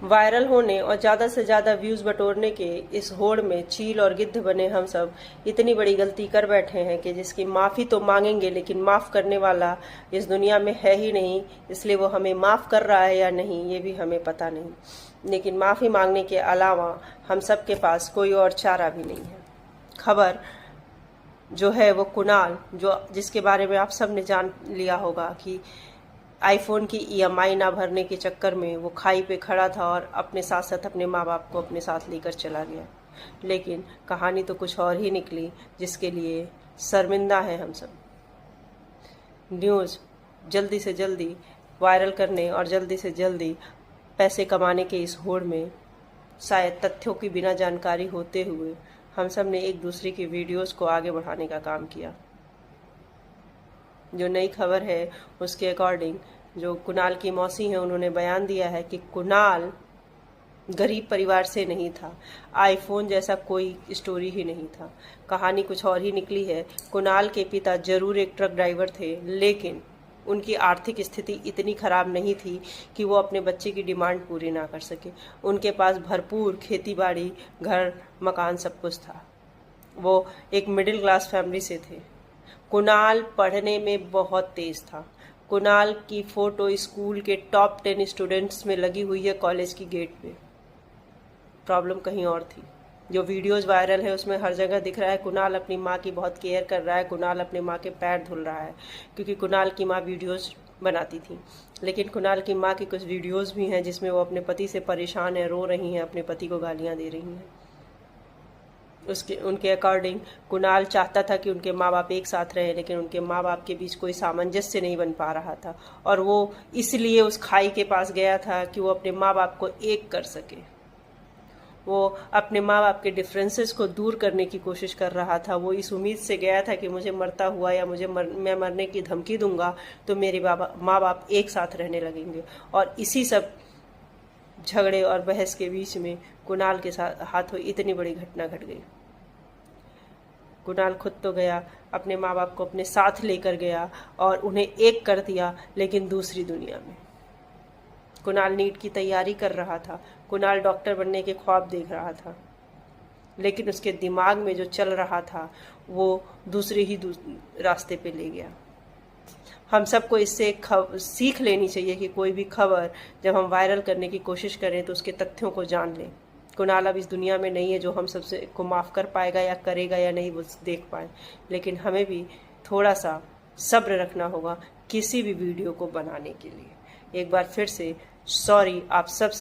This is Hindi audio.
वायरल होने और ज़्यादा से ज़्यादा व्यूज़ बटोरने के इस होड़ में चील और गिद्ध बने हम सब इतनी बड़ी गलती कर बैठे हैं कि जिसकी माफ़ी तो मांगेंगे, लेकिन माफ़ करने वाला इस दुनिया में है ही नहीं। इसलिए वो हमें माफ़ कर रहा है या नहीं ये भी हमें पता नहीं, लेकिन माफ़ी मांगने के अलावा हम सब के पास कोई और चारा भी नहीं है। खबर जो है वो कुणाल, जिसके बारे में आप सब ने जान लिया होगा कि आईफोन की ईएमआई ना भरने के चक्कर में वो खाई पे खड़ा था और अपने साथ साथ अपने माँ बाप को अपने साथ लेकर चला गया। लेकिन कहानी तो कुछ और ही निकली, जिसके लिए शर्मिंदा है हम सब। न्यूज़ जल्दी से जल्दी वायरल करने और जल्दी से जल्दी पैसे कमाने के इस होड़ में शायद तथ्यों की बिना जानकारी होते हुए हम सब ने एक दूसरे की वीडियोस को आगे बढ़ाने का काम किया। जो नई खबर है उसके अकॉर्डिंग जो कुणाल की मौसी हैं उन्होंने बयान दिया है कि कुणाल गरीब परिवार से नहीं था, आईफोन जैसा कोई स्टोरी ही नहीं था। कहानी कुछ और ही निकली है। कुणाल के पिता जरूर एक ट्रक ड्राइवर थे, लेकिन उनकी आर्थिक स्थिति इतनी खराब नहीं थी कि वो अपने बच्चे की डिमांड पूरी ना कर सके। उनके पास भरपूर खेती बाड़ी, घर, मकान सब कुछ था। वो एक मिडिल क्लास फैमिली से थे। कुणाल पढ़ने में बहुत तेज था। कुणाल की फोटो स्कूल के टॉप 10 स्टूडेंट्स में लगी हुई है कॉलेज की गेट पे। प्रॉब्लम कहीं और थी। जो वीडियोस वायरल है उसमें हर जगह दिख रहा है कुणाल अपनी माँ की बहुत केयर कर रहा है, कुणाल अपने माँ के पैर धुल रहा है, क्योंकि कुणाल की माँ वीडियोस बनाती थी। लेकिन कुणाल की माँ की कुछ वीडियोस भी हैं जिसमें वो अपने पति से परेशान है, रो रही हैं, अपने पति को गालियाँ दे रही हैं। उनके अकॉर्डिंग कुणाल चाहता था कि उनके माँ बाप एक साथ रहें, लेकिन उनके माँ बाप के बीच कोई सामंजस्य नहीं बन पा रहा था, और वो इसलिए उस खाई के पास गया था कि वो अपने माँ बाप को एक कर सके। वो अपने माँ बाप के डिफरेंसेस को दूर करने की कोशिश कर रहा था। वो इस उम्मीद से गया था कि मुझे मरता हुआ या मैं मरने की धमकी दूंगा तो मेरे माँ बाप एक साथ रहने लगेंगे। और इसी सब झगड़े और बहस के बीच में कुणाल के साथ हाथों इतनी बड़ी घटना घट गई। कुणाल खुद तो गया, अपने माँ बाप को अपने साथ लेकर गया और उन्हें एक कर दिया, लेकिन दूसरी दुनिया में। कुणाल नीट की तैयारी कर रहा था, कुणाल डॉक्टर बनने के ख्वाब देख रहा था, लेकिन उसके दिमाग में जो चल रहा था वो दूसरे ही रास्ते पे ले गया। हम सबको इससे सीख लेनी चाहिए कि कोई भी खबर जब हम वायरल करने की कोशिश करें तो उसके तथ्यों को जान लें। कुणाल अब इस दुनिया में नहीं है जो हम सबसे को माफ़ कर पाएगा या करेगा या नहीं वो देख पाए, लेकिन हमें भी थोड़ा सा सब्र रखना होगा किसी भी वीडियो को बनाने के लिए। एक बार फिर से सॉरी आप सब